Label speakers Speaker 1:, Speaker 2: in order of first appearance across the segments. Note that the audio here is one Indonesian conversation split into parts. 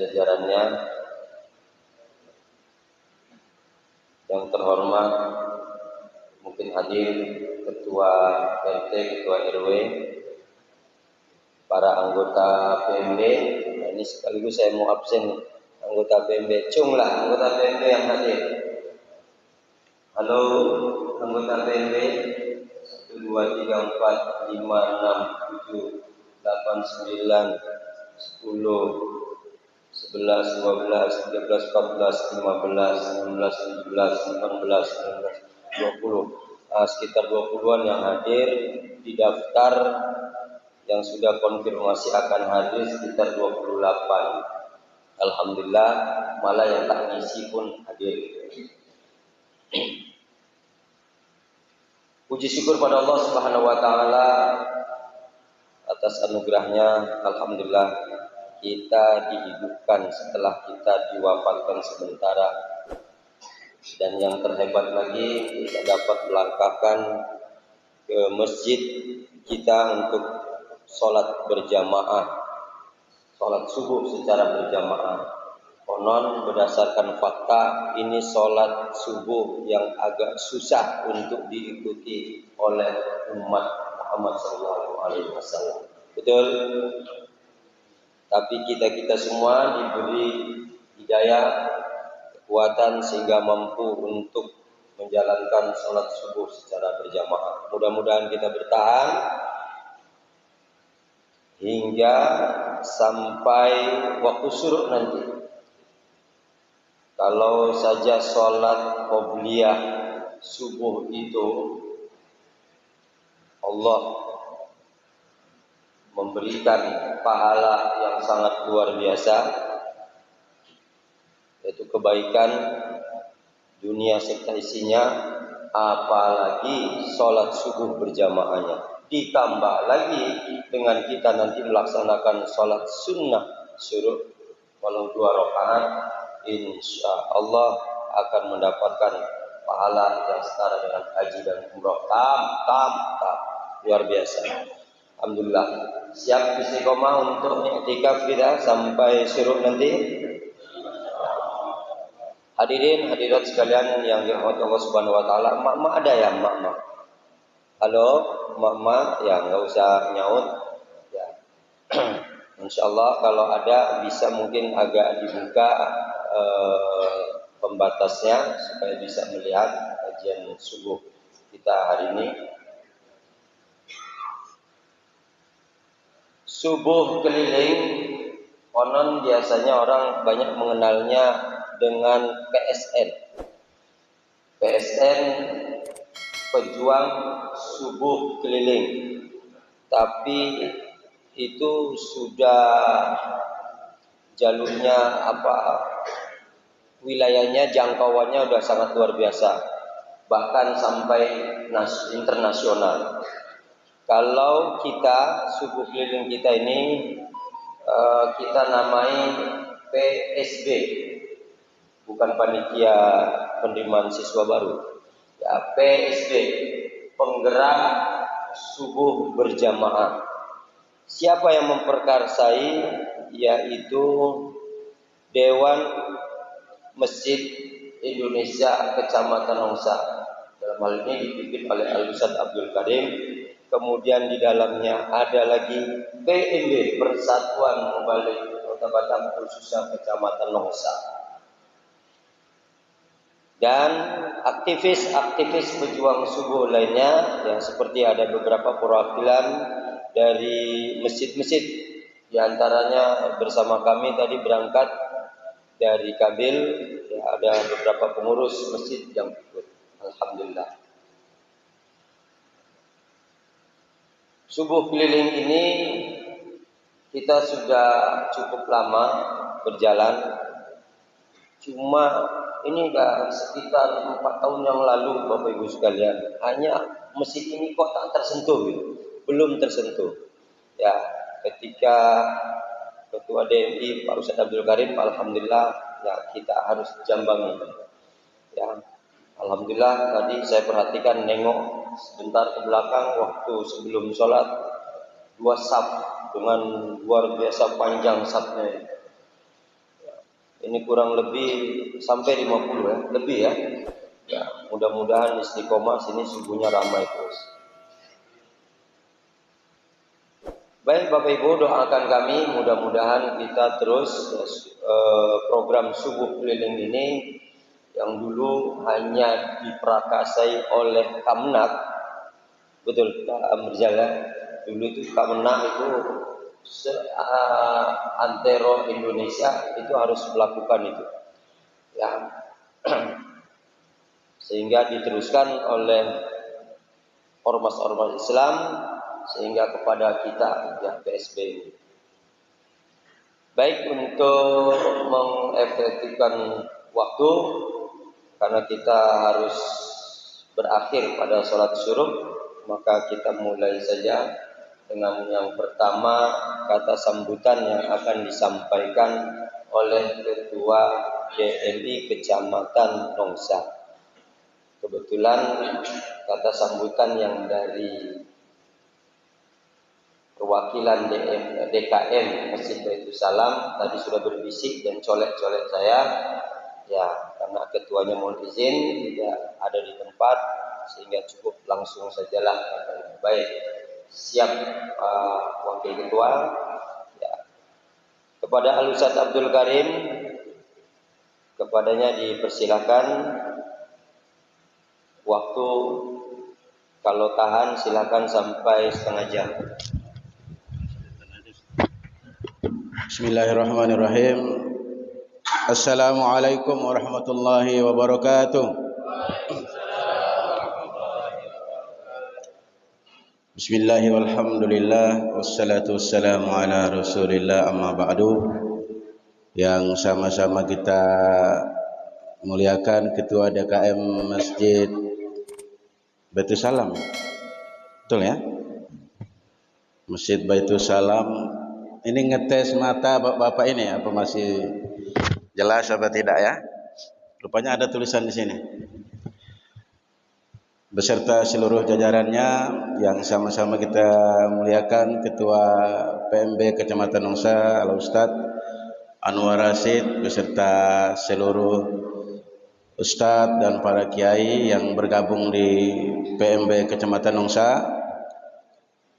Speaker 1: jajarannya, yang terhormat mungkin hadir Ketua RT, Ketua RW, para anggota PMB. Nah, ini sekaligus saya mau absen anggota PMB. Cung lah anggota PMB yang hadir. Halo anggota PMB 1, 2, 3, 4, 5, 6, 7, 8, 9, 10, 11, 12, 13, 14, 15, 16, 17, 18, 19, 20. Sekitar 20-an yang hadir. Di daftar yang sudah konfirmasi akan hadir sekitar 28. Alhamdulillah, malah yang tak ngisi pun hadir. Puji syukur pada Allah Subhanahu wa taala atas anugerahnya. Alhamdulillah kita dihidupkan setelah kita diwafatkan sementara, dan yang terhebat lagi kita dapat melangkahkan ke masjid kita untuk sholat berjamaah, sholat subuh secara berjamaah. Konon berdasarkan fakta ini sholat subuh yang agak susah untuk diikuti oleh umat Muhammad SAW. Betul? Tapi kita semua diberi hidayah, kekuatan sehingga mampu untuk menjalankan sholat subuh secara berjamaah. Mudah-mudahan kita bertahan hingga sampai waktu syuruk nanti. Kalau saja sholat qobliyah subuh itu Allah memberikan pahala yang sangat luar biasa, yaitu kebaikan dunia serta isinya, apalagi sholat subuh berjamaahnya. Ditambah lagi dengan kita nanti melaksanakan sholat sunnah syuruk walau 2 rakaat, insya Allah akan mendapatkan pahala yang setara dengan haji dan umroh. Luar biasa. Alhamdulillah. Siap istiqomah untuk i'tikaf kita sampai syuruk nanti. Hadirin hadirat sekalian yang dirahmati Allah Subhanahu wa taala. Mak ada ya, mak. Halo, mak ya, enggak usah nyaut ya. Insyaallah kalau ada bisa mungkin agak dibuka pembatasnya supaya bisa melihat kajian subuh kita hari ini. Subuh keliling, konon biasanya orang banyak mengenalnya dengan PSN. PSN, pejuang subuh keliling. Tapi itu sudah jalurnya wilayahnya, jangkauannya udah sangat luar biasa, bahkan sampai internasional. Kalau kita subuh keliling kita ini kita namai PSB, bukan panitia penerimaan siswa baru ya, PSB, penggerak subuh berjamaah. Siapa yang memperkarsai? Yaitu Dewan Masjid Indonesia Kecamatan Nongsa. Dalam hal ini dipimpin oleh Al-Ustaz Abdul Karim. Kemudian di dalamnya ada lagi PMB, Persatuan Mubalik Kota Batam khususnya Kecamatan Nongsa. Dan aktivis-aktivis pejuang subuh lainnya yang seperti ada beberapa perwakilan dari masjid-masjid, di antaranya bersama kami tadi berangkat dari Kabil, ya, ada beberapa pengurus masjid yang ikut. Alhamdulillah. Subuh keliling ini kita sudah cukup lama berjalan. Cuma ini sekitar 4 tahun yang lalu Bapak Ibu sekalian, hanya masjid ini kok tak tersentuh gitu. Belum tersentuh. Ya, ketika Ketua DMI Pak Ustaz Abdul Karim, alhamdulillah ya kita harus jambangi. Ya, alhamdulillah tadi saya perhatikan nengok sebentar ke belakang waktu sebelum sholat, 2 saf dengan luar biasa panjang safnya. Ini kurang lebih sampai 50 ya, lebih ya. Ya, mudah-mudahan istiqomah sini subuhnya ramai terus. Baik Bapak Ibu, doakan kami mudah-mudahan kita terus program subuh keliling ini yang dulu hanya diprakasai oleh Kamnak, betul Pak Amrizal ya. Dulu itu Kamnak itu antero Indonesia itu harus melakukan itu. Ya. Sehingga diteruskan oleh ormas-ormas Islam sehingga kepada kita ya PSB. Baik, untuk mengefektifkan waktu karena kita harus berakhir pada sholat syuruk, maka kita mulai saja dengan yang pertama kata sambutan yang akan disampaikan oleh Ketua DMI Kecamatan Nongsa. Kebetulan kata sambutan yang dari perwakilan DKM Masjid Baitul Salam tadi sudah berbisik dan colek-colek saya, ya karena ketuanya mohon izin tidak ada di tempat sehingga cukup langsung sajalah. Baik, siap Wakil Ketua. Ya. Kepada Al Ustaz Abdul Karim, kepadanya dipersilakan. Waktu kalau tahan silakan sampai setengah jam.
Speaker 2: Bismillahirrahmanirrahim. Assalamualaikum warahmatullahi wabarakatuh. Bismillahirrahmanirrahim. Walhamdulillah wassalatu wassalamu ala Rasulillah amma ba'du. Yang sama-sama kita muliakan Ketua DKM Masjid Baitul Salam. Betul ya? Masjid Baitul Salam. Ini ngetes mata bapak ini apa masih jelas apa tidak ya? Rupanya ada tulisan di sini. Beserta seluruh jajarannya yang sama-sama kita muliakan Ketua PMB Kecamatan Nongsa Al Ustadz Anwar Rasid beserta seluruh Ustadz dan para kiai yang bergabung di PMB Kecamatan Nongsa,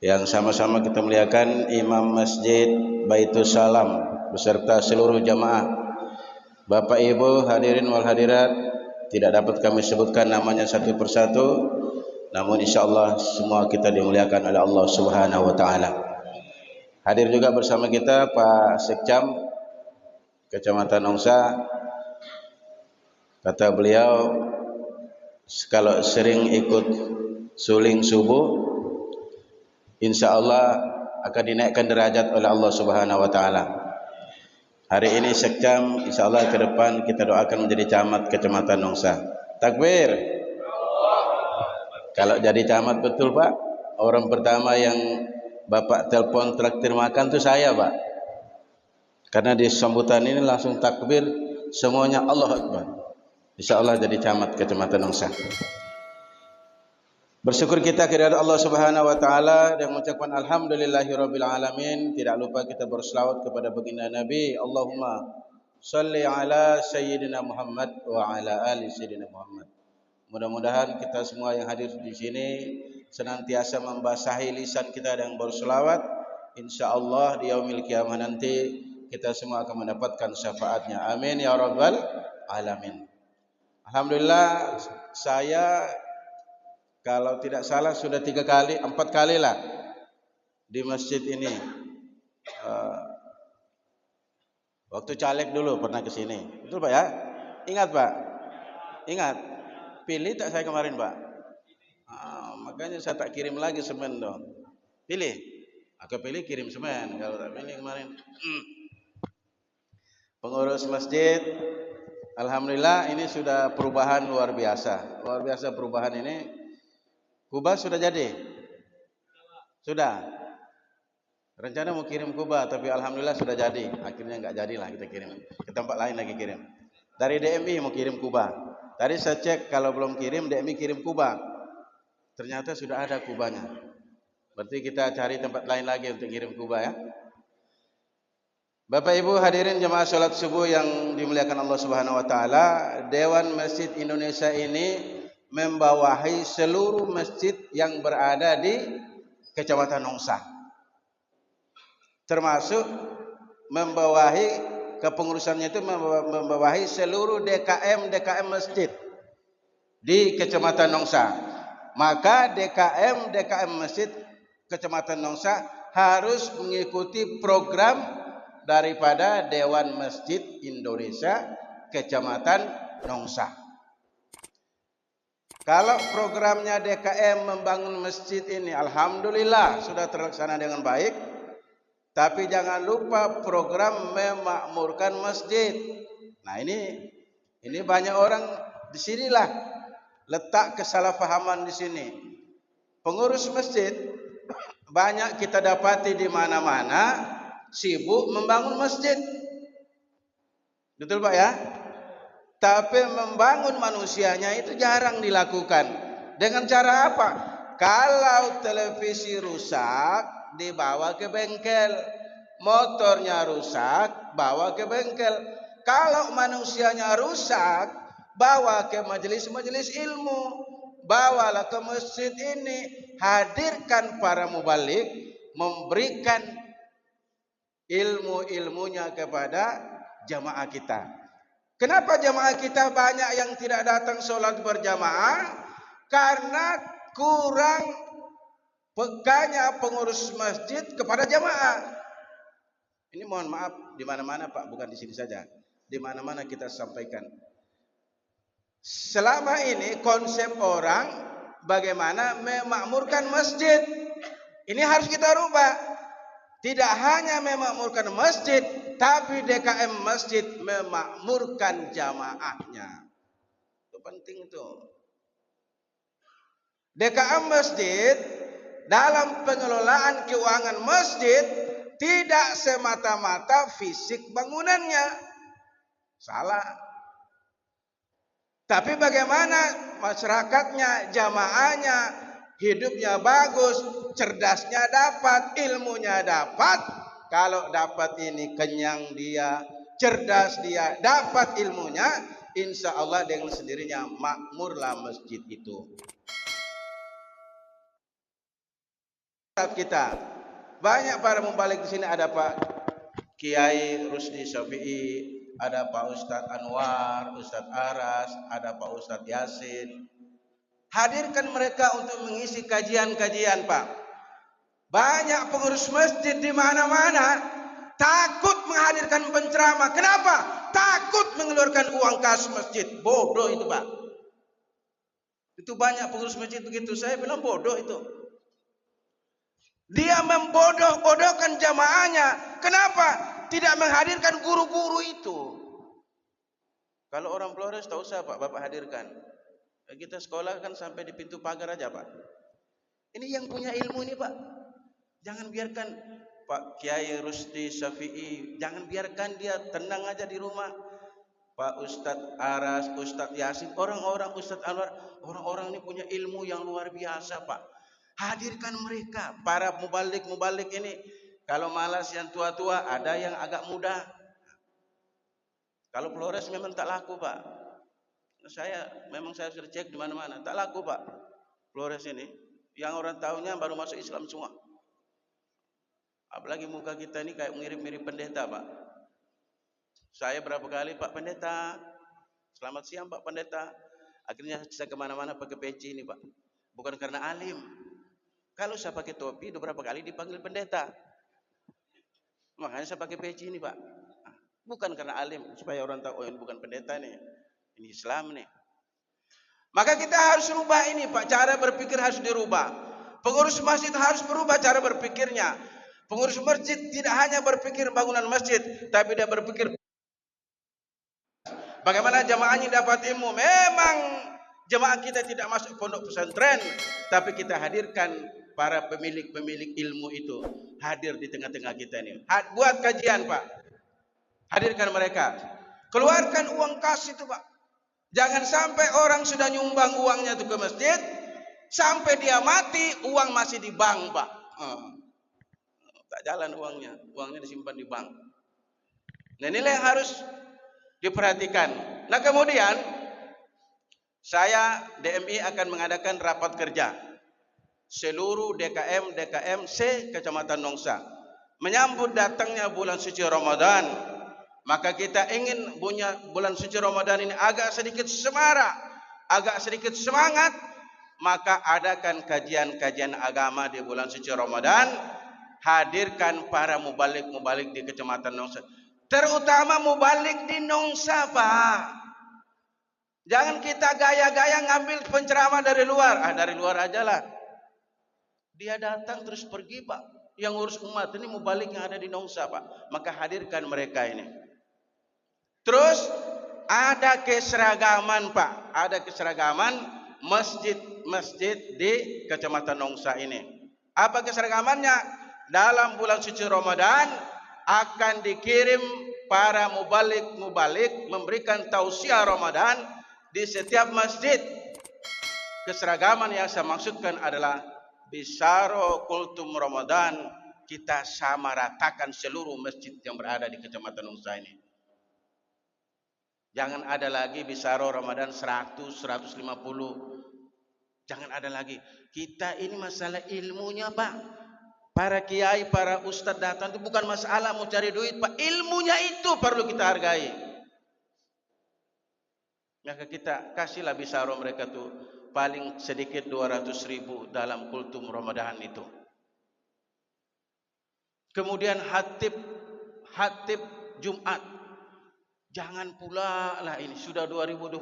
Speaker 2: yang sama-sama kita muliakan Imam Masjid Baitul Salam beserta seluruh jamaah. Bapak Ibu hadirin wal hadirat, tidak dapat kami sebutkan namanya satu persatu, namun insyaallah semua kita dimuliakan oleh Allah Subhanahu wa taala. Hadir juga bersama kita Pak Sekcam Kecamatan Nongsa. Kata beliau kalau sering ikut suling subuh insyaallah akan dinaikkan derajat oleh Allah Subhanahu wa taala. Hari ini Sekcam, insyaallah ke depan kita doakan menjadi camat Kecamatan Nongsa. Takbir. Kalau jadi camat betul Pak, orang pertama yang Bapak telepon traktir makan itu saya Pak. Karena di sambutan ini langsung takbir semuanya Allahu Akbar. Insyaallah jadi camat Kecamatan Nongsa. Bersyukur kita kepada Allah Subhanahu wa taala dan mengucapkan alhamdulillahirabbil alamin. Tidak lupa kita berselawat kepada baginda Nabi. Allahumma shalli ala sayyidina Muhammad wa ala ali sayyidina Muhammad. Mudah-mudahan kita semua yang hadir di sini senantiasa membasahi lisan kita dengan berselawat. Insyaallah di yaumil kiamah nanti kita semua akan mendapatkan syafaatnya. Amin ya rabbal alamin. Alhamdulillah, saya kalau tidak salah sudah 4 kali lah di masjid ini. Waktu caleg dulu pernah ke sini. Betul Pak ya? Ingat Pak? Ingat? Pilih tak saya kemarin Pak? Makanya saya tak kirim lagi semen dong. Pilih? Aku pilih kirim semen. Kalau tak pilih kemarin. Pengurus masjid, alhamdulillah ini sudah perubahan luar biasa. Luar biasa perubahan ini. Kubah sudah jadi? Sudah. Rencana mau kirim kubah, tapi alhamdulillah sudah jadi. Akhirnya enggak jadilah kita kirim. Ke tempat lain lagi kirim. Dari DMI mau kirim kubah. Tadi saya cek kalau belum kirim, DMI kirim kubah. Ternyata sudah ada kubahnya. Berarti kita cari tempat lain lagi untuk kirim kubah ya. Bapak Ibu hadirin jemaah salat subuh yang dimuliakan Allah Subhanahu wa taala, Dewan Masjid Indonesia ini membawahi seluruh masjid yang berada di Kecamatan Nongsa. Termasuk membawahi kepengurusannya itu membawahi seluruh DKM masjid di Kecamatan Nongsa. Maka DKM masjid Kecamatan Nongsa harus mengikuti program daripada Dewan Masjid Indonesia Kecamatan Nongsa. Kalau programnya DKM membangun masjid ini alhamdulillah sudah terlaksana dengan baik, tapi jangan lupa program memakmurkan masjid. Nah, ini banyak orang di sinilah letak kesalahpahaman di sini. Pengurus masjid banyak kita dapati di mana-mana sibuk membangun masjid. Betul Pak ya? Tapi membangun manusianya itu jarang dilakukan. Dengan cara apa? Kalau televisi rusak dibawa ke bengkel, motornya rusak bawa ke bengkel. Kalau manusianya rusak bawa ke majelis-majelis ilmu, bawalah ke masjid ini, hadirkan para mubalik, memberikan ilmu-ilmunya kepada jamaah kita. Kenapa jamaah kita banyak yang tidak datang sholat berjamaah? Karena kurang pekanya pengurus masjid kepada jamaah. Ini mohon maaf di mana-mana Pak, bukan di sini saja. Di mana-mana kita sampaikan. Selama ini konsep orang bagaimana memakmurkan masjid. Ini harus kita rubah. Tidak hanya memakmurkan masjid, tapi DKM masjid memakmurkan jamaahnya. Itu penting itu. DKM masjid dalam pengelolaan keuangan masjid tidak semata-mata fisik bangunannya. Salah. Tapi bagaimana masyarakatnya, jamaahnya, hidupnya bagus, cerdasnya dapat, ilmunya dapat. Kalau dapat ini kenyang dia, cerdas dia, dapat ilmunya, insya Allah dengan sendirinya makmurlah masjid itu. Kita banyak para mubalik di sini, ada Pak Kiai Rusdi Syafi'i, ada Pak Ustadz Anwar, Ustadz Aras, ada Pak Ustadz Yasin. Hadirkan mereka untuk mengisi kajian-kajian Pak. Banyak pengurus masjid di mana-mana takut menghadirkan penceramah. Kenapa? Takut mengeluarkan uang kas masjid. Bodoh itu Pak. Itu banyak pengurus masjid begitu. Saya bilang bodoh itu. Dia membodoh-bodohkan jamaahnya. Kenapa? Tidak menghadirkan guru-guru itu. Kalau orang Flores tak usah Pak, Bapak hadirkan. Kita sekolah kan sampai di pintu pagar aja Pak. Ini yang punya ilmu ini Pak. Jangan biarkan Pak Kiai Rusdi Syafi'i, jangan biarkan dia tenang aja di rumah. Pak Ustadz Aras, Ustadz Yasin, orang-orang Ustadz Anwar, orang-orang ini punya ilmu yang luar biasa Pak. Hadirkan mereka, para mubalik ini. Kalau malas yang tua-tua, ada yang agak muda. Kalau Flores memang tak laku Pak. Saya sudah cek di mana-mana, tak laku Pak. Flores ini, yang orang tahunya baru masuk Islam semua. Apalagi muka kita ini kayak mirip-mirip pendeta Pak. Saya berapa kali Pak Pendeta, selamat siang Pak Pendeta. Akhirnya saya kemana-mana pakai peci ini Pak. Bukan karena alim. Kalau saya pakai topi, beberapa kali dipanggil pendeta. Makanya saya pakai peci ini Pak. Bukan karena alim, supaya orang tahu oh ini bukan pendeta nih. Ini Islam nih. Maka kita harus rubah ini Pak. Cara berpikir harus dirubah. Pengurus masjid harus berubah cara berpikirnya. Pengurus masjid tidak hanya berpikir bangunan masjid, tapi dia berpikir bagaimana jamaahnya dapat ilmu. Memang jamaah kita tidak masuk pondok pesantren, tapi kita hadirkan para pemilik ilmu itu hadir di tengah-tengah kita ini. Buat kajian Pak. Hadirkan mereka. Keluarkan uang kas itu Pak. Jangan sampai orang sudah nyumbang uangnya itu ke masjid, sampai dia mati uang masih di bank Pak. Tak jalan uangnya disimpan di bank. Nah, inilah yang harus diperhatikan. Nah, kemudian saya DMI akan mengadakan rapat kerja seluruh DKM se-Kecamatan Nongsa menyambut datangnya bulan suci Ramadan. Maka kita ingin punya bulan suci Ramadan ini agak sedikit semarak, agak sedikit semangat. Maka adakan kajian-kajian agama di bulan suci Ramadan. Hadirkan para mubalik-mubalik di Kecamatan Nongsa, terutama mubalik di Nongsa, Pak. Jangan kita gaya-gaya ngambil penceramah dari luar. Dari luar aja lah. Dia datang terus pergi, Pak. Yang urus umat ini mubalik yang ada di Nongsa, Pak. Maka hadirkan mereka ini. Terus ada keseragaman, Pak. Ada keseragaman masjid-masjid di Kecamatan Nongsa ini. Apa keseragamannya? Dalam bulan suci Ramadan akan dikirim para mubalik memberikan tausiah Ramadan di setiap masjid. Keseragaman yang saya maksudkan adalah Bisaro Kultum Ramadan, kita sama ratakan seluruh masjid yang berada di Kecamatan Nongsa ini. Jangan ada lagi Bisaro Ramadan 100, 150. Jangan ada lagi. Kita ini masalah ilmunya, Pak. Para kiai, para ustadz datang itu bukan masalah mau cari duit, Pak. Ilmunya itu perlu kita hargai. Maka kita kasihlah Bisaro mereka tuh paling sedikit 200.000 dalam kultum Ramadan itu. Kemudian hatib Jumat. Jangan pula lah ini sudah 2025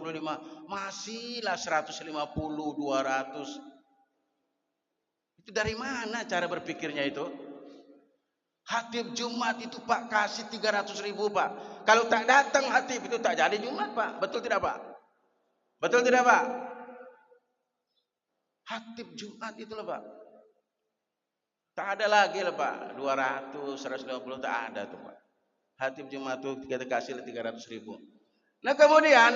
Speaker 2: masihlah 150, 200. Itu dari mana cara berpikirnya itu? Hatib Jumat itu, Pak, kasih 300.000, Pak. Kalau tak datang hatib itu tak jadi Jumat, Pak. Betul tidak, Pak? Betul tidak, Pak? Hatib Jumat itu loh, Pak. Tak ada lagi lah, Pak. 200, 150 tak ada tuh, Pak. Hatib Jumat itu kita kasih 300.000. Nah, kemudian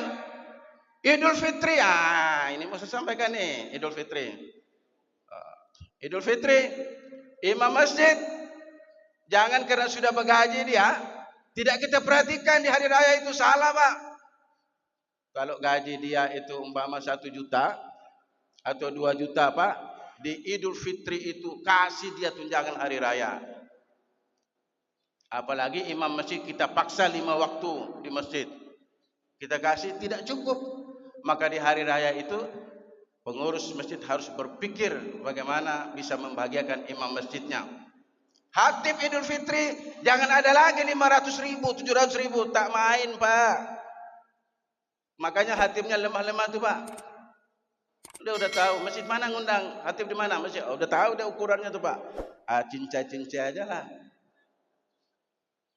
Speaker 2: Idul Fitri. Ini mau saya sampaikan nih, Idul Fitri. Idul Fitri, imam masjid jangan karena sudah bergaji dia tidak kita perhatikan di hari raya itu, salah, Pak. Kalau gaji dia itu umpama 1 juta atau 2 juta, Pak, di Idul Fitri itu kasih dia tunjangan hari raya. Apalagi imam masjid kita paksa 5 waktu di masjid, kita kasih tidak cukup. Maka di hari raya itu pengurus masjid harus berpikir bagaimana bisa membahagiakan imam masjidnya. Hatib Idul Fitri jangan ada lagi 500.000, 700.000, tak main, Pak. Makanya hatibnya lemah-lemah tuh, Pak. Udah tahu masjid mana ngundang, hatib di mana masjid. Udah tahu udah ukurannya tuh, Pak. Cincai aja lah.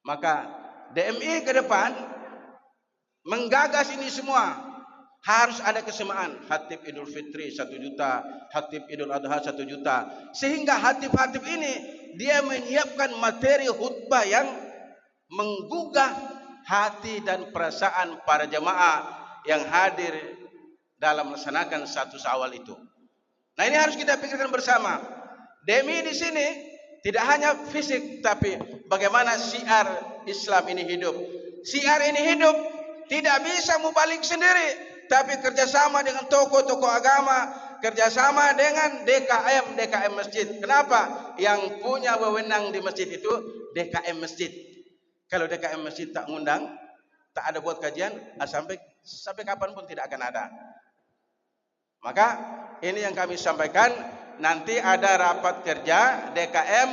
Speaker 2: Maka DMI ke depan menggagas ini semua. Harus ada kesamaan. Hatib Idul Fitri 1 juta, hatib Idul Adha 1 juta. Sehingga hatib-hatib ini dia menyiapkan materi khutbah yang menggugah hati dan perasaan para jemaah yang hadir dalam melaksanakan 1 Syawal itu. Nah, ini harus kita pikirkan bersama. DMI di sini tidak hanya fisik, tapi bagaimana syiar Islam ini hidup. Syiar ini hidup tidak bisa mubalik sendiri, tapi kerjasama dengan tokoh-tokoh agama, kerjasama dengan DKM masjid. Kenapa? Yang punya wewenang di masjid itu DKM masjid. Kalau DKM masjid tak ngundang, tak ada buat kajian, sampai kapan pun tidak akan ada. Maka ini yang kami sampaikan. Nanti ada rapat kerja DKM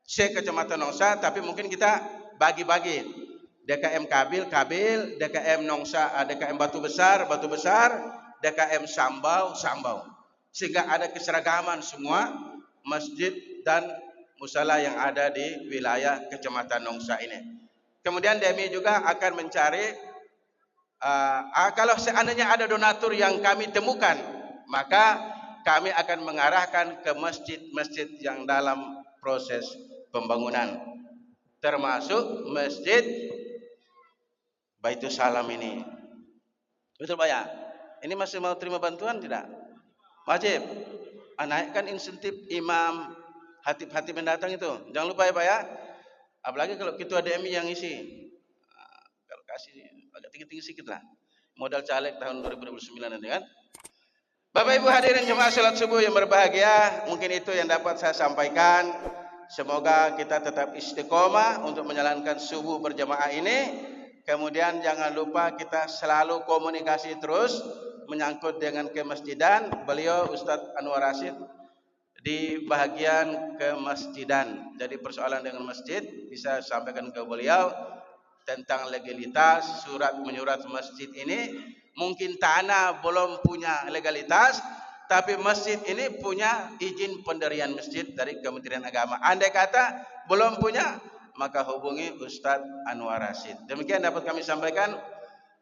Speaker 2: se-Kecamatan Nongsa, tapi mungkin kita bagi-bagi. DKM Kabil, DKM Nongsa, DKM Batu Besar, DKM Sambau. Sehingga ada keseragaman semua masjid dan musala yang ada di wilayah Kecamatan Nongsa ini. Kemudian DMI juga akan mencari, kalau seandainya ada donatur yang kami temukan, maka kami akan mengarahkan ke masjid-masjid yang dalam proses pembangunan, termasuk masjid Baitul Salam ini. Betul, Pak ya? Ini masih mau terima bantuan tidak? Wajib. Naikkan insentif imam, hatib-hatib yang datang itu. Jangan lupa ya, Pak ya. Apalagi kalau ketua DMI yang isi. kasih agak tinggi-tinggi sedikit lah. Modal caleg tahun 2029 nanti kan. Bapak Ibu hadirin jemaah salat subuh yang berbahagia, mungkin itu yang dapat saya sampaikan. Semoga kita tetap istiqomah untuk menjalankan subuh berjamaah ini. Kemudian jangan lupa kita selalu komunikasi terus menyangkut dengan kemasjidan. Beliau Ustadz Anwar Rasyid di bagian kemasjidan. Jadi persoalan dengan masjid bisa sampaikan ke beliau tentang legalitas surat menyurat masjid ini. Mungkin tanah belum punya legalitas, tapi masjid ini punya izin pendirian masjid dari Kementerian Agama. Andai kata belum punya, maka hubungi Ustadz Anwar Rasyid. Demikian dapat kami sampaikan.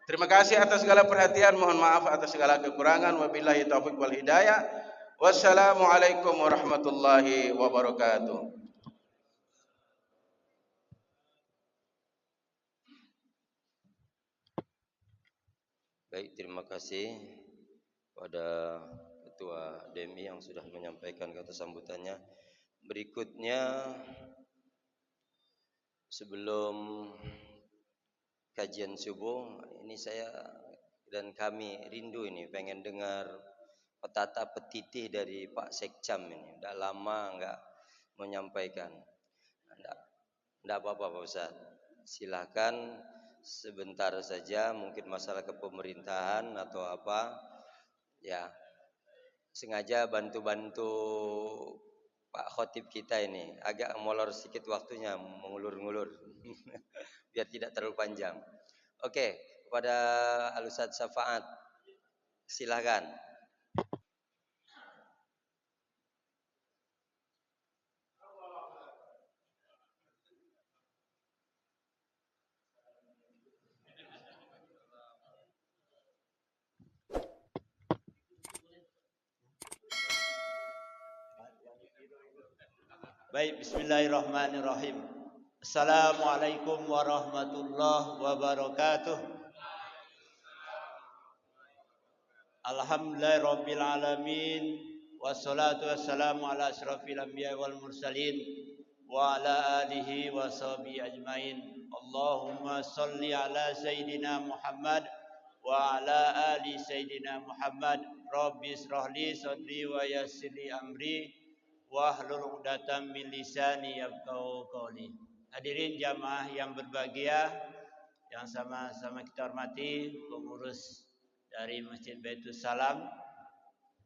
Speaker 2: Terima kasih atas segala perhatian. Mohon maaf atas segala kekurangan. Wabillahi taufiq wal hidayah. Wassalamualaikum warahmatullahi wabarakatuh.
Speaker 1: Baik, terima kasih pada Ketua DMI yang sudah menyampaikan kata sambutannya. Berikutnya, sebelum kajian subuh, ini saya dan kami rindu ini pengen dengar petata petitih dari Pak Sekcam ini. Udah lama enggak menyampaikan. Enggak apa-apa Pak Ustaz. Silakan sebentar saja, mungkin masalah kepemerintahan atau apa. Ya, sengaja bantu-bantu Pak Khotib kita ini agak molor sedikit waktunya, mengulur-ngulur biar tidak terlalu panjang. Oke, kepada Al-Ustaz Syafaat silakan.
Speaker 3: Baik, bismillahirrahmanirrahim. Assalamualaikum warahmatullahi wabarakatuh. Alhamdulillahirabbil alamin wassalatu wassalamu ala asyrafil anbiya wal mursalin wa ala alihi wa sahbihi ajmain. Allahumma shalli ala sayidina Muhammad wa ala ali sayidina Muhammad. Rabbi israh li sadri wa yassir li amri wahlul 'uqdatam min lisani yafqahu qawli. Hadirin jamaah yang berbahagia, yang sama-sama kita hormati, pengurus dari Masjid Baitul Salam,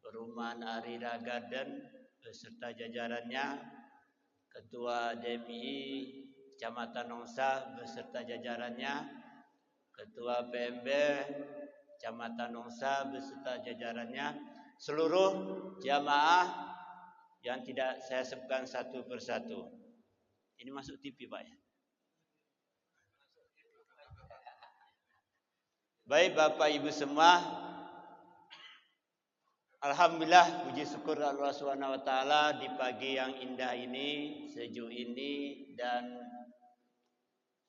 Speaker 3: Perumahan Arira Garden beserta jajarannya, Ketua DMI Kecamatan Nongsa beserta jajarannya, Ketua PMB Kecamatan Nongsa beserta jajarannya, seluruh jamaah yang tidak saya sebutkan satu persatu. Ini masuk TV Pak ya? Baik Bapak Ibu semua, alhamdulillah puji syukur Allah Subhanahu wa taala di pagi yang indah ini, sejuk ini, dan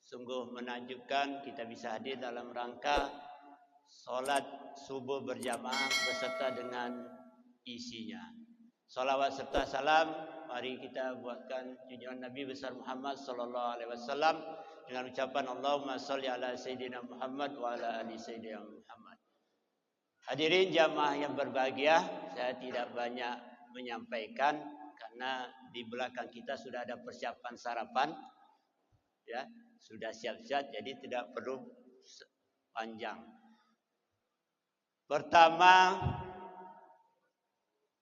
Speaker 3: sungguh menakjubkan kita bisa hadir dalam rangka salat subuh berjamaah beserta dengan isinya. Salawat serta salam mari kita buatkan junjungan Nabi besar Muhammad sallallahu alaihi wasallam dengan ucapan Allahumma shalli ala sayyidina Muhammad wa ala ali sayyidina Muhammad. Hadirin jamaah yang berbahagia, saya tidak banyak menyampaikan karena di belakang kita sudah ada persiapan sarapan, ya, sudah siap-siap, jadi tidak perlu panjang. Pertama,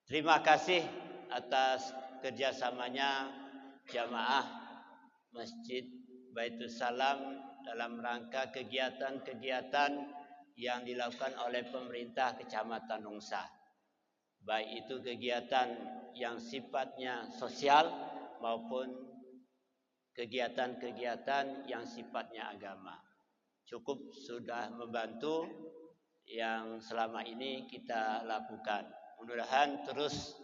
Speaker 3: terima kasih atas kerjasamanya jamaah Masjid Baitul Salam dalam rangka kegiatan-kegiatan yang dilakukan oleh pemerintah Kecamatan Nongsa. Baik itu kegiatan yang sifatnya sosial maupun kegiatan-kegiatan yang sifatnya agama. Cukup sudah membantu yang selama ini kita lakukan. Mudah-mudahan terus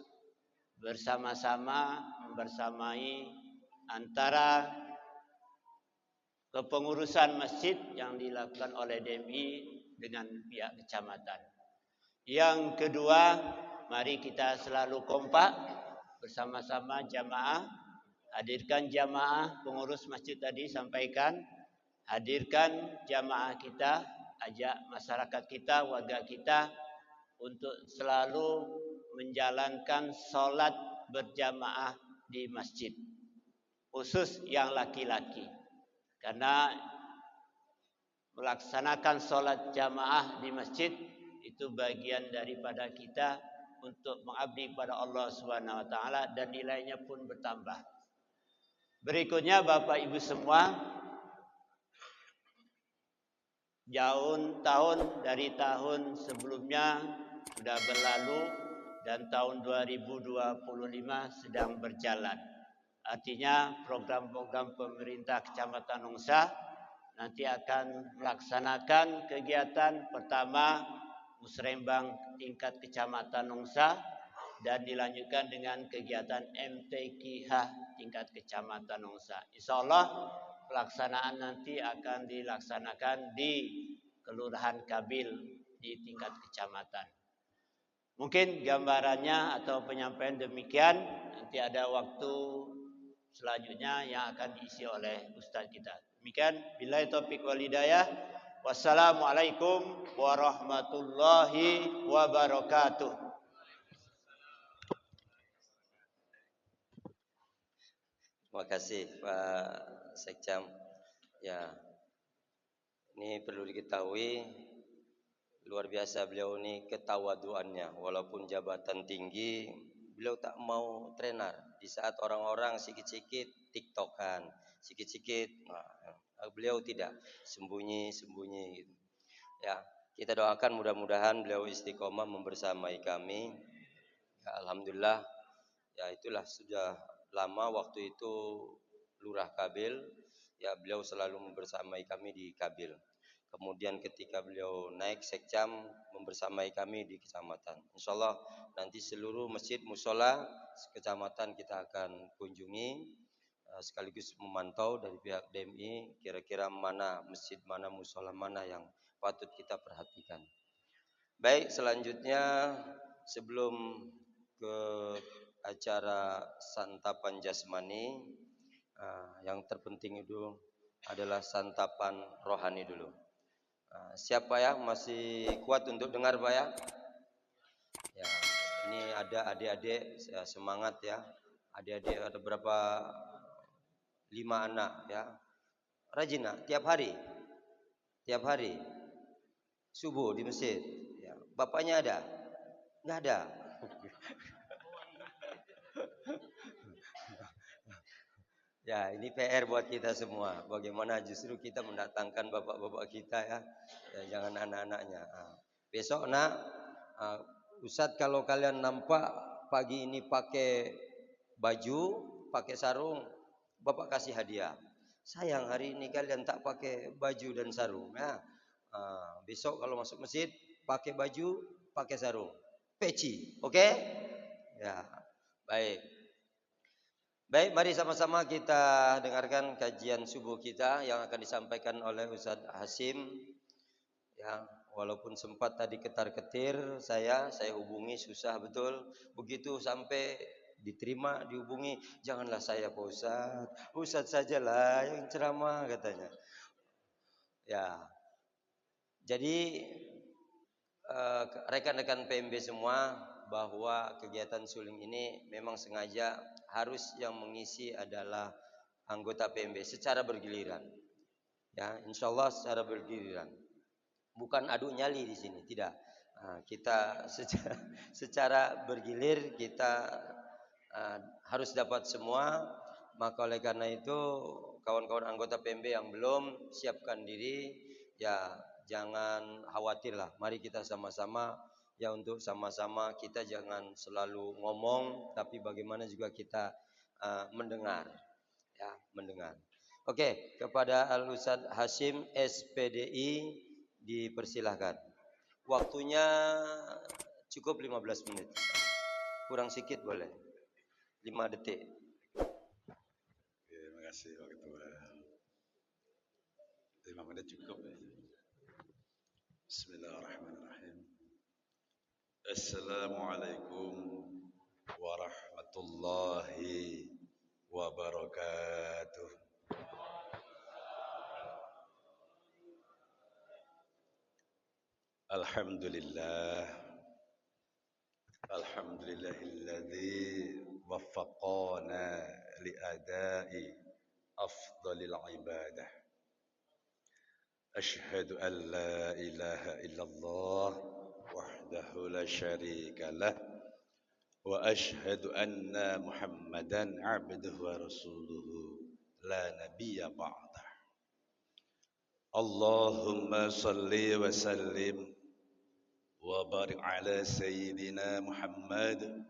Speaker 3: bersama-sama membersamai antara kepengurusan masjid yang dilakukan oleh DMI dengan pihak kecamatan. Yang kedua, mari kita selalu kompak bersama-sama jamaah, hadirkan jamaah pengurus masjid tadi sampaikan hadirkan jamaah kita, ajak masyarakat kita, warga kita untuk selalu menjalankan sholat berjamaah di masjid, khusus yang laki-laki, karena melaksanakan sholat jamaah di masjid itu bagian daripada kita untuk mengabdi kepada Allah Subhanahu wa taala dan nilainya pun bertambah. Berikutnya Bapak Ibu semua, tahun dari tahun sebelumnya sudah berlalu dan tahun 2025 sedang berjalan. Artinya program-program pemerintah Kecamatan Nongsa nanti akan melaksanakan kegiatan pertama musrembang tingkat Kecamatan Nongsa dan dilanjutkan dengan kegiatan MTQH tingkat Kecamatan Nongsa. Insyaallah pelaksanaan nanti akan dilaksanakan di Kelurahan Kabil di tingkat kecamatan. Mungkin gambarannya atau penyampaian demikian, nanti ada waktu selanjutnya yang akan diisi oleh Ustaz kita. Demikian, billahi taufiq wal hidayah. Wassalamualaikum warahmatullahi wabarakatuh.
Speaker 1: Terima kasih Pak Sekcam. Ya, ini perlu diketahui luar biasa beliau ini ketawaduannya. Walaupun jabatan tinggi, beliau tak mau tenar. Di saat orang-orang sikit-sikit tiktokan, sikit-sikit, beliau tidak, sembunyi-sembunyi gitu. Ya, kita doakan mudah-mudahan beliau istiqomah membersamai kami. Ya, alhamdulillah. Ya, itulah sudah lama waktu itu Lurah Kabil. Ya, beliau selalu membersamai kami di Kabil. Kemudian ketika beliau naik Sekcam membersamai kami di kecamatan. Insyaallah nanti seluruh masjid musola kecamatan kita akan kunjungi sekaligus memantau dari pihak DMI kira-kira mana masjid, mana musola, mana yang patut kita perhatikan. Baik, selanjutnya sebelum ke acara santapan jasmani, yang terpenting itu adalah santapan rohani dulu. Siapa ya masih kuat untuk dengar Pak ya? Ya, ini ada adik-adik semangat ya. Adik-adik ada berapa? 5 anak ya. Rajin nak, tiap hari. Tiap hari. Subuh di masjid. Ya. Bapaknya ada? Enggak ada. Ya, ini PR buat kita semua. Bagaimana justru kita mendatangkan bapak-bapak kita ya, jangan anak-anaknya. Besok nak, Ustadz kalau kalian nampak pagi ini pakai baju, pakai sarung, bapak kasih hadiah. Sayang hari ini kalian tak pakai baju dan sarung. Ya. Besok kalau masuk masjid pakai baju, pakai sarung, peci, oke? Ya, baik. Baik, mari sama-sama kita dengarkan kajian subuh kita yang akan disampaikan oleh Ustadz Hasim. Ya, walaupun sempat tadi ketar-ketir saya hubungi susah betul. Begitu sampai diterima dihubungi, janganlah saya Pak Ustadz, Ustadz sajalah yang ceramah katanya. Ya, jadi rekan-rekan PMB semua, bahwa kegiatan suling ini memang sengaja harus yang mengisi adalah anggota PMB secara bergiliran. Ya, insyaallah secara bergiliran. Bukan adu nyali di sini, tidak. Kita secara bergilir kita harus dapat semua. Maka oleh karena itu kawan-kawan anggota PMB yang belum siapkan diri, ya jangan khawatirlah. Mari kita sama-sama ya untuk sama-sama kita jangan selalu ngomong, tapi bagaimana juga kita mendengar, ya mendengar. Oke, kepada Al Ustadz Hasim SPDI dipersilahkan. Waktunya cukup 15 menit. Kurang sedikit boleh. 5 detik.
Speaker 4: Oke, terima kasih Pak Ketua. 5 menit cukup ya. Bismillahirrahmanirrahim. Assalamualaikum warahmatullahi wabarakatuh. Alhamdulillah. Alhamdulillahilladzi waffaqana liadai afdalil ibadah. Ashhadu an la ilaha illallah wahdahu la syarika lah wa ashhadu anna Muhammadan abduhu wa rasuluhu la nabiyya ba'dah. Allahumma salli wa sallim wa barik ala sayyidina Muhammad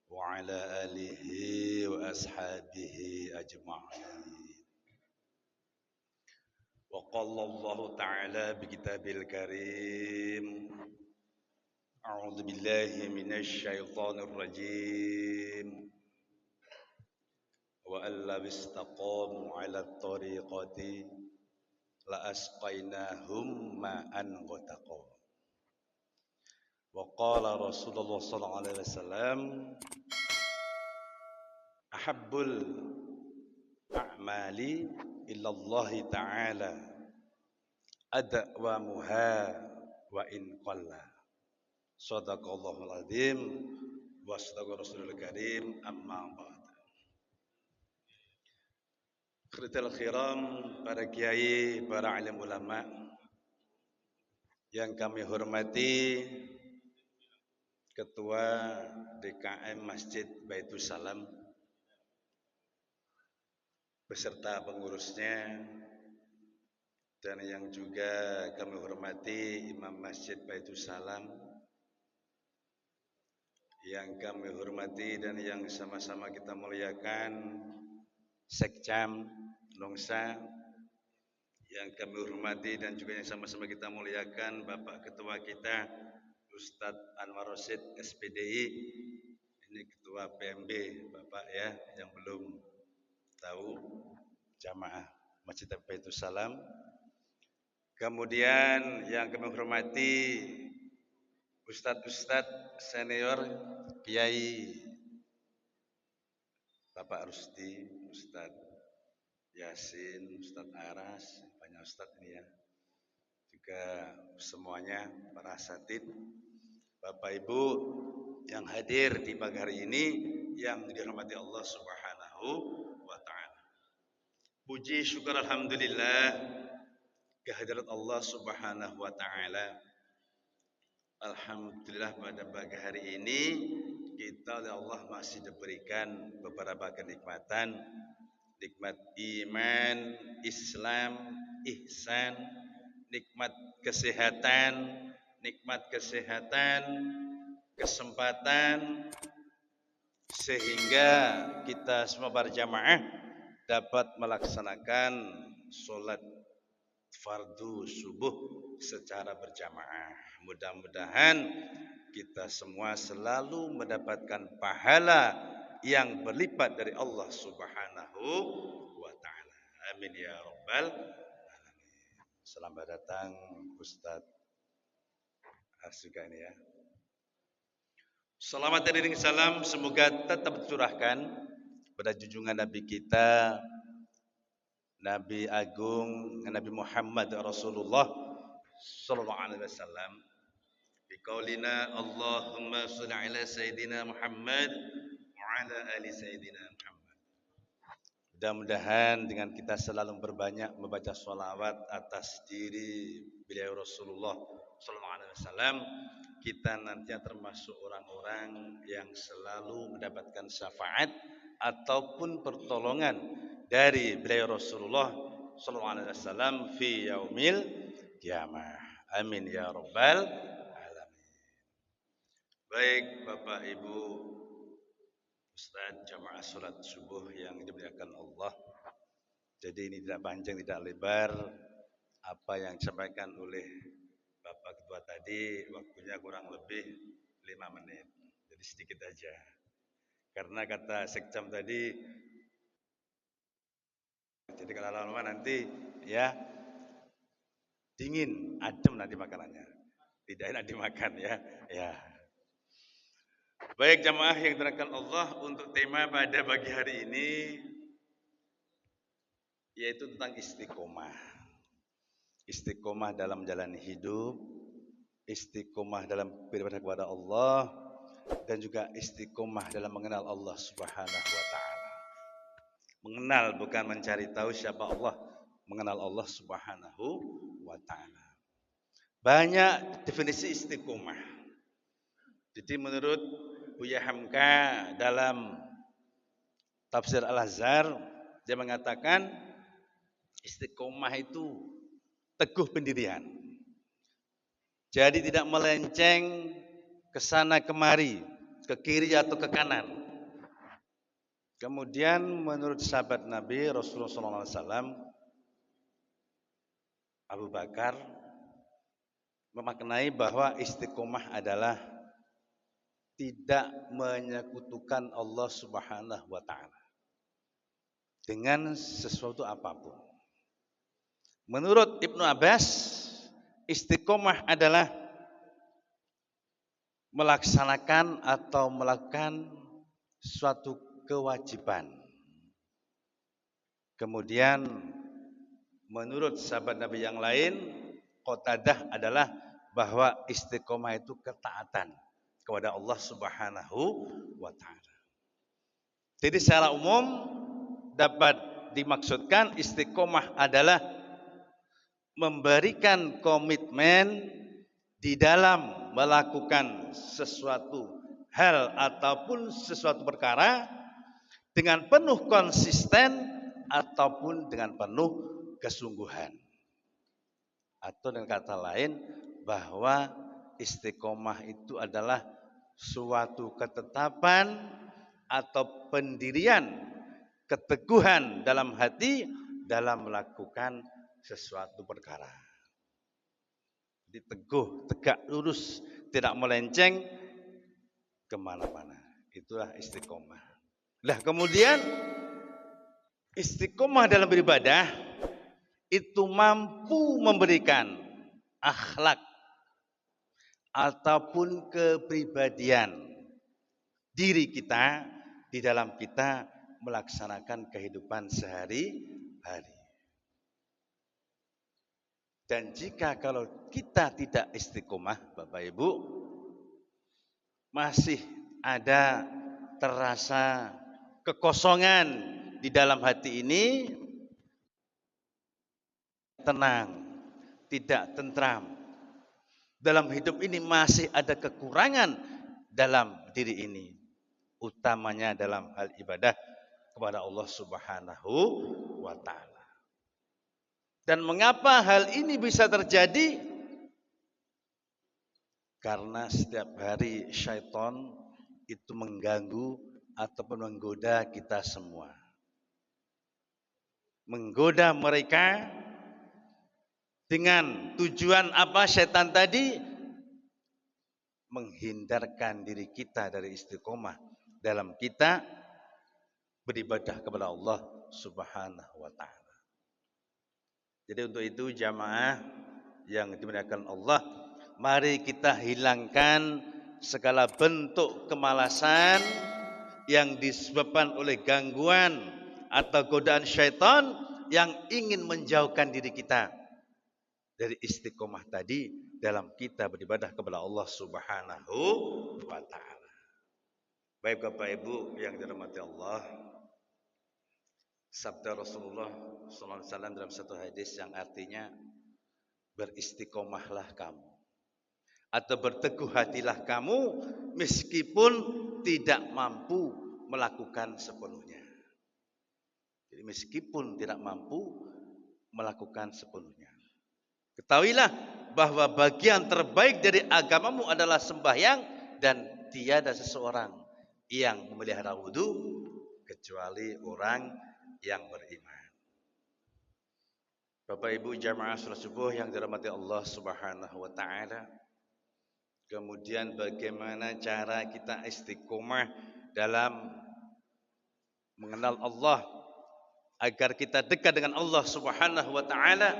Speaker 4: wa ala alihi wa ashabihi ajma'in. Wa qala Allah ta'ala bi kitabil karim. A'udzu billahi minasy syaithanir rajim. Wa alla istaqamu 'ala at-tariqati la asqainahum ma'an ghataqa. Wa qala Rasulullah sallallahu alaihi wasallam ahabbul a'mali illallahi ta'ala adwamuha wa in qalla. Shadaqallahul azim wa shadaqa rasulul karim, amma ba'd. Khairal khiram, para kiai, para alim ulama yang kami hormati, Ketua DKM Masjid Baitul Salam beserta pengurusnya, dan yang juga kami hormati Imam Masjid Baitul Salam, yang kami hormati dan yang sama-sama kita muliakan Sekcam Nongsa, yang kami hormati dan juga yang sama-sama kita muliakan Bapak Ketua kita Ustadz Anwar Rosid SPDI, ini Ketua PMB Bapak ya, yang belum tahu, jamaah Masjid Baitul Salam. Kemudian yang kami hormati Ustadz senior Kiai Bapak Rusdi, Ustadz Yasin, Ustadz Aras, banyak Ustadz ini ya, juga semuanya para asatid, Bapak Ibu yang hadir di pagi hari ini yang dirahmati Allah Subhanahu wa ta'ala. Puji syukur alhamdulillah kehadirat Allah Subhanahu wa ta'ala. Alhamdulillah pada pagi hari ini kita oleh Allah masih diberikan beberapa kenikmatan, nikmat iman, Islam, ihsan, nikmat kesehatan, kesempatan, sehingga kita semua berjamaah dapat melaksanakan sholat fardu subuh secara berjamaah. Mudah-mudahan kita semua selalu mendapatkan pahala yang berlipat dari Allah Subhanahu wa ta'ala. Amin ya rabbal alamin. Selamat datang Ustadz Asika ini ya. Selamat dan salam semoga tetap tercurahkan pada junjungan Nabi kita, Nabi Agung, Nabi Muhammad Rasulullah sallallahu alaihi wasallam. Biqaulina Allahumma shalli ala sayyidina Muhammad wa ala ali sayyidina Muhammad. Mudah-mudahan dengan kita selalu berbanyak membaca sholawat atas diri beliau Rasulullah sallallahu alaihi wasallam, kita nanti termasuk orang-orang yang selalu mendapatkan syafaat ataupun pertolongan dari beliau Rasulullah sallallahu alaihi wasallam fi yaumil qiyamah. Amin ya rabbal alamin. Baik Bapak Ibu Ustaz jamaah salat subuh yang dimuliakan Allah. Jadi ini tidak panjang, tidak lebar apa yang disampaikan oleh Bapak Ketua tadi, waktunya kurang lebih 5 menit. Jadi sedikit aja. Karena kata Sekcam tadi, jadi kalau lama-lama nanti ya dingin, adem nanti makanannya. Tidak enak dimakan ya. Ya. Baik jamaah yang dirahmati Allah, untuk tema pada pagi hari ini yaitu tentang istiqomah. Istiqomah dalam jalan hidup, istiqomah dalam beribadah kepada Allah, dan juga istiqomah dalam mengenal Allah Subhanahu wa taala. Mengenal bukan mencari tahu siapa Allah, mengenal Allah Subhanahu wa taala. Banyak definisi istiqomah. Jadi menurut Buya Hamka dalam Tafsir Al-Azhar, dia mengatakan istiqomah itu teguh pendirian. Jadi tidak melenceng ke sana kemari, ke kiri atau ke kanan. Kemudian menurut sahabat Nabi Rasulullah SAW, Abu Bakar memaknai bahwa istiqomah adalah tidak menyekutukan Allah Subhanahu wa taala dengan sesuatu apapun. Menurut Ibnu Abbas, istiqomah adalah melaksanakan atau melakukan suatu kewajiban. Kemudian menurut sahabat Nabi yang lain, Qatadah adalah bahwa istiqomah itu ketaatan kepada Allah Subhanahu wa taala. Jadi secara umum dapat dimaksudkan istiqomah adalah memberikan komitmen di dalam melakukan sesuatu hal ataupun sesuatu perkara dengan penuh konsisten ataupun dengan penuh kesungguhan. Atau dengan kata lain, bahwa istiqomah itu adalah suatu ketetapan atau pendirian, keteguhan dalam hati dalam melakukan sesuatu perkara. Jadi teguh, tegak lurus, tidak melenceng kemana-mana. Itulah istiqomah. Nah kemudian istiqomah dalam beribadah itu mampu memberikan akhlak ataupun kepribadian diri kita di dalam kita melaksanakan kehidupan sehari-hari. Dan jika kalau kita tidak istiqomah, Bapak Ibu, masih ada terasa kekosongan di dalam hati ini, tenang, tidak tentram. Dalam hidup ini masih ada kekurangan dalam diri ini, utamanya dalam hal ibadah kepada Allah Subhanahu wa taala. Dan mengapa hal ini bisa terjadi? Karena setiap hari syaitan itu mengganggu ataupun menggoda kita semua. Menggoda mereka dengan tujuan apa syaitan tadi? Menghindarkan diri kita dari istiqomah dalam kita beribadah kepada Allah Subhanahu wa taala. Jadi untuk itu jamaah yang dimuliakan Allah, mari kita hilangkan segala bentuk kemalasan yang disebabkan oleh gangguan atau godaan syaitan yang ingin menjauhkan diri kita dari istiqomah tadi dalam kita beribadah kepada Allah Subhanahu wa taala. Baik Bapak Ibu yang dirahmati Allah, sabda Rasulullah SAW dalam satu hadis yang artinya beristiqomahlah kamu atau berteguh hatilah kamu meskipun tidak mampu melakukan sepenuhnya. Jadi meskipun tidak mampu melakukan sepenuhnya, ketahuilah bahwa bagian terbaik dari agamamu adalah sembahyang, dan tiada seseorang yang memelihara wudu kecuali orang yang beriman. Bapak Ibu jamaah salat subuh yang dirahmati Allah Subhanahu wa taala. Kemudian bagaimana cara kita istiqomah dalam mengenal Allah agar kita dekat dengan Allah Subhanahu wa taala?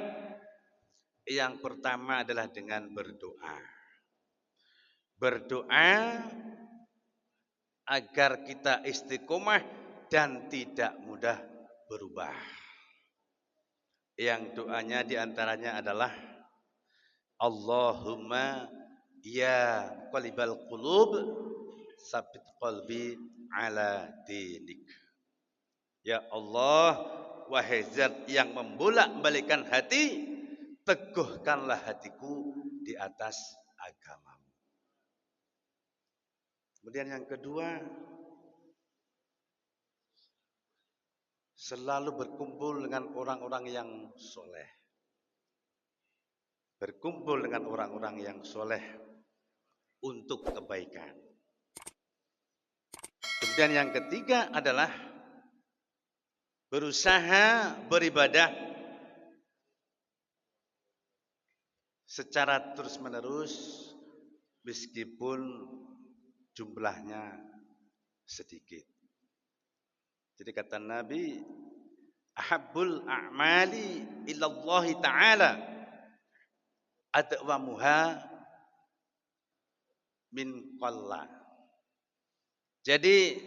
Speaker 4: Yang pertama adalah dengan berdoa. Berdoa agar kita istiqomah dan tidak mudah berubah. Yang doanya diantaranya adalah Allahumma Ya muqallibal qulub sabit qalbi ala dinik. Ya Allah, wahai zat yang membolak-balikkan hati, teguhkanlah hatiku di atas agamamu. Kemudian yang kedua, selalu berkumpul dengan orang-orang yang soleh. Berkumpul dengan orang-orang yang soleh untuk kebaikan. Kemudian yang ketiga adalah berusaha beribadah secara terus-menerus meskipun jumlahnya sedikit. Jadi kata Nabi, ahabbul a'mali ilallahi ta'ala adwamuha min qalla. Jadi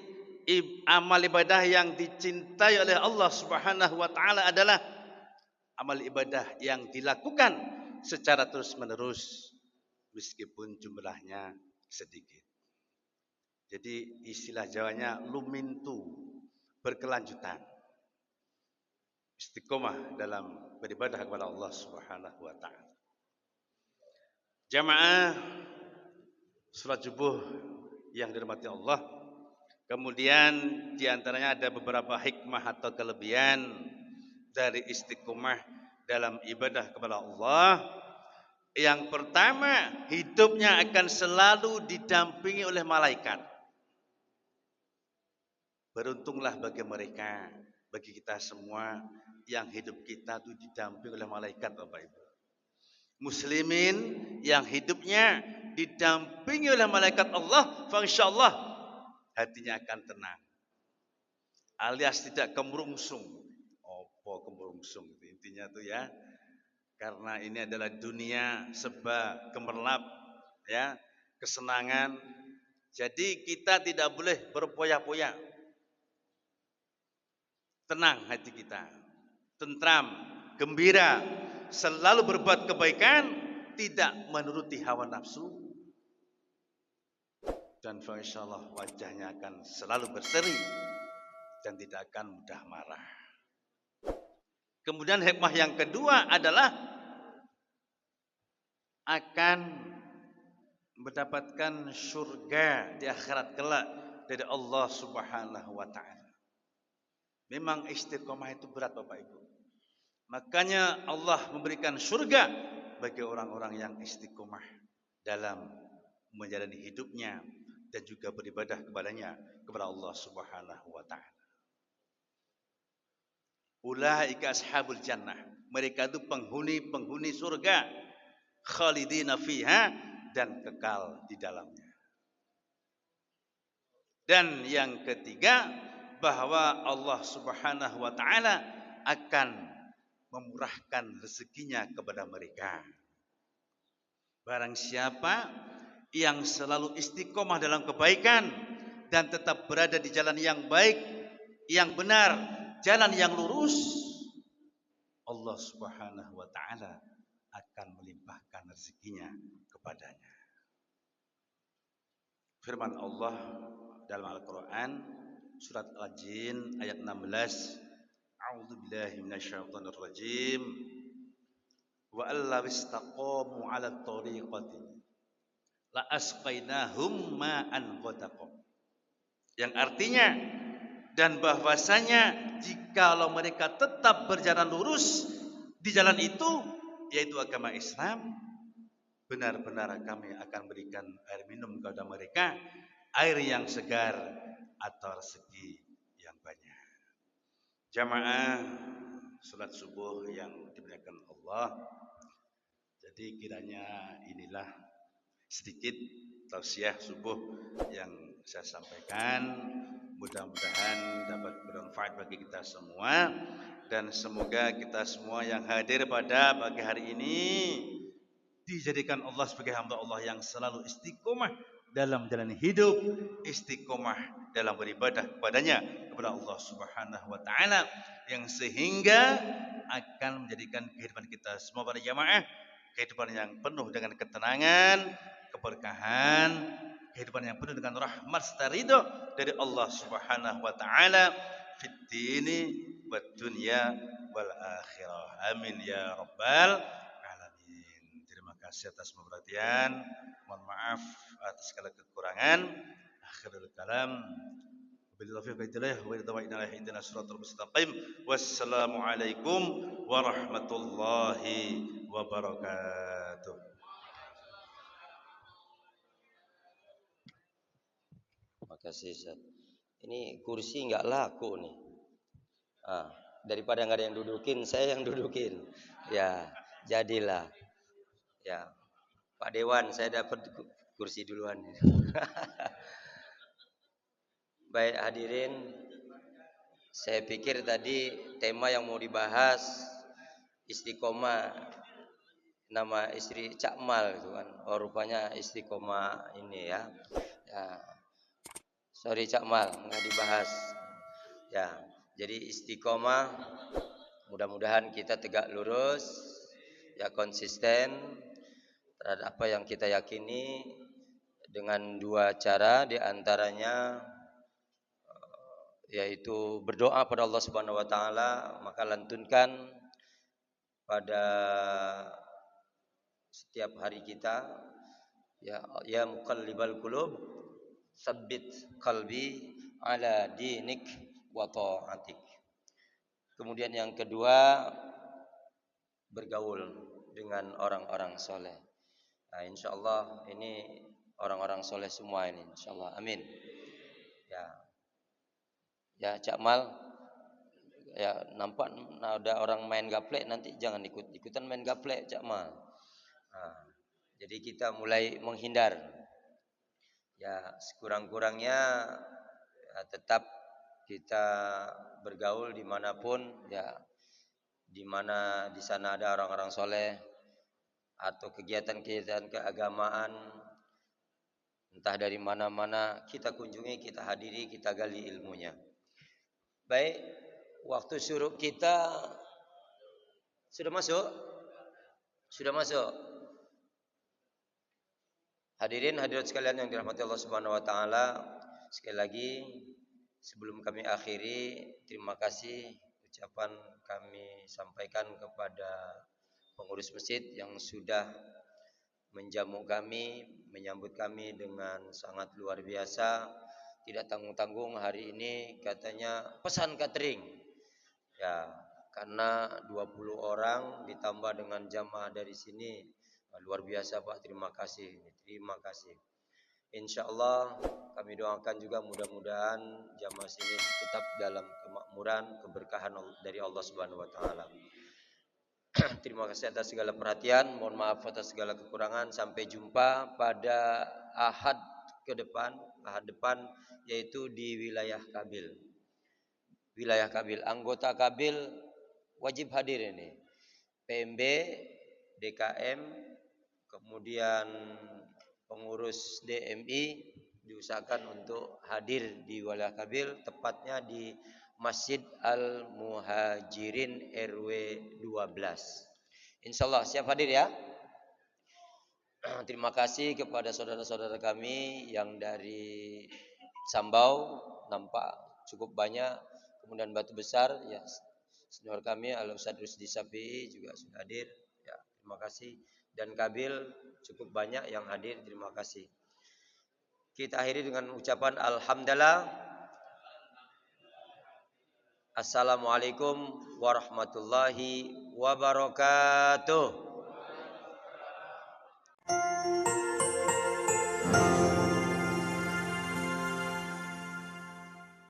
Speaker 4: amal ibadah yang dicintai oleh Allah Subhanahu wa taala adalah amal ibadah yang dilakukan secara terus-menerus meskipun jumlahnya sedikit. Jadi istilah Jawanya lumintu, berkelanjutan. Istiqomah dalam beribadah kepada Allah Subhanahu wa taala. Jamaah salat subuh yang dirahmati Allah. Kemudian diantaranya ada beberapa hikmah atau kelebihan dari istiqomah dalam ibadah kepada Allah. Yang pertama, hidupnya akan selalu didampingi oleh malaikat. Beruntunglah bagi mereka, bagi kita semua yang hidup kita itu didampingi oleh malaikat, Bapak Ibu. Muslimin yang hidupnya didampingi oleh malaikat Allah, insyaallah hatinya akan tenang. Alias tidak kemerungsung. Apa kemerungsung? Intinya tuh ya, karena ini adalah dunia serba gemerlap, ya, kesenangan. Jadi kita tidak boleh berpoya-poya. Tenang hati kita, tentram, gembira, selalu berbuat kebaikan, tidak menuruti hawa nafsu, dan insyaallah wajahnya akan selalu berseri dan tidak akan mudah marah. Kemudian hikmah yang kedua adalah akan mendapatkan surga di akhirat kelak dari Allah Subhanahu wa taala. Memang istiqomah itu berat, Bapak Ibu. Makanya Allah memberikan surga bagi orang-orang yang istiqomah dalam menjalani hidupnya dan juga beribadah kepadanya, kepada Allah Subhanahu wa taala. Ulaika ashabul jannah. Mereka itu penghuni surga, khalidina fiha, dan kekal di dalamnya. Dan yang ketiga, bahwa Allah Subhanahu wa taala akan memurahkan rezekinya kepada mereka. Barang siapa yang selalu istiqomah dalam kebaikan dan tetap berada di jalan yang baik, yang benar, jalan yang lurus, Allah Subhanahu wa taala akan melimpahkan rezekinya kepadanya. Firman Allah dalam Al-Qur'an surat Al-Jin ayat 16, A'udzubillahi minasyaitonir rajim. Wa allaw istaqamu 'ala thoriqati la asqainahum ma'an ghadaqa. Yang artinya, dan bahwasanya jikalau mereka tetap berjalan lurus di jalan itu, yaitu agama Islam, benar-benar kami akan berikan air minum kepada mereka, air yang segar atau rezeki yang banyak. Jamaah salat subuh yang dimuliakan Allah. Jadi kiranya inilah sedikit tausiah subuh yang saya sampaikan. Mudah-mudahan dapat bermanfaat bagi kita semua, dan semoga kita semua yang hadir pada pagi hari ini dijadikan Allah sebagai hamba Allah yang selalu istiqomah dalam menjalani hidup, istiqomah dalam beribadah kepadanya, kepada Allah Subhanahu wa taala, yang sehingga akan menjadikan kehidupan kita semua pada jamaah kehidupan yang penuh dengan ketenangan, keberkahan, kehidupan yang penuh dengan rahmat serta ridho dari Allah Subhanahu wa taala fid dini wad dunya wal akhirah. Amin ya rabbal alamin. Terima kasih atas perhatian. Mohon maaf atas segala kekurangan. Akhirul kalam. Wassalamualaikum warahmatullahi wabarakatuh.
Speaker 1: Makasih Ustaz. Ini kursi nggak laku nih. Daripada nggak ada yang dudukin, saya yang dudukin. Ya, jadilah. Ya, Pak Dewan, saya dapat kursi duluan. Baik hadirin, saya pikir tadi tema yang mau dibahas istiqomah, nama istri Cakmal itu kan. Oh, rupanya istiqomah ini ya. Ya. Sorry Cakmal, nggak dibahas. Ya, jadi istiqomah mudah-mudahan kita tegak lurus, ya konsisten terhadap apa yang kita yakini dengan dua cara, diantaranya yaitu berdoa pada Allah Subhanahu wa taala, maka lantunkan pada setiap hari kita, ya muqallibal qulub tsabbit qalbi ala dinik wa ta'atik. Kemudian yang kedua, bergaul dengan orang-orang soleh. Nah, insyaallah ini orang-orang soleh semua ini, insyaallah. Amin. Ya Cakmal, ya nampak ada orang main gaplek, nanti jangan ikutan main gaplek Cakmal. Jadi kita mulai menghindar. Ya sekurang-kurangnya ya, tetap kita bergaul dimanapun, ya dimana di sana ada orang-orang soleh atau kegiatan-kegiatan keagamaan, entah dari mana-mana kita kunjungi, kita hadiri, kita gali ilmunya. Baik, waktu syuruk kita sudah masuk? Sudah masuk. Hadirin hadirat sekalian yang dirahmati Allah Subhanahu wa taala, sekali lagi sebelum kami akhiri, terima kasih ucapan kami sampaikan kepada pengurus masjid yang sudah menjamu kami, menyambut kami dengan sangat luar biasa. Tidak tanggung-tanggung hari ini katanya pesan catering. Ya, karena 20 orang ditambah dengan jamaah dari sini. Luar biasa Pak, terima kasih. Terima kasih. Insyaallah kami doakan juga mudah-mudahan jamaah sini tetap dalam kemakmuran, keberkahan dari Allah Subhanahu wa taala. Terima kasih atas segala perhatian, mohon maaf atas segala kekurangan. Sampai jumpa pada Ahad depan yaitu di wilayah Kabil. Wilayah Kabil, anggota Kabil wajib hadir ini. PMB, DKM, kemudian pengurus DMI diusahakan untuk hadir di wilayah Kabil, tepatnya di Masjid Al-Muhajirin RW 12. Insyaallah siap hadir ya. Terima kasih kepada saudara-saudara kami yang dari Sambau, nampak cukup banyak. Kemudian Batu Besar, ya senior kami Al Ustaz Rusdi Safi juga sudah hadir. Ya, terima kasih. Dan Kabil cukup banyak yang hadir, terima kasih. Kita akhiri dengan ucapan alhamdulillah. Assalamualaikum warahmatullahi wabarakatuh.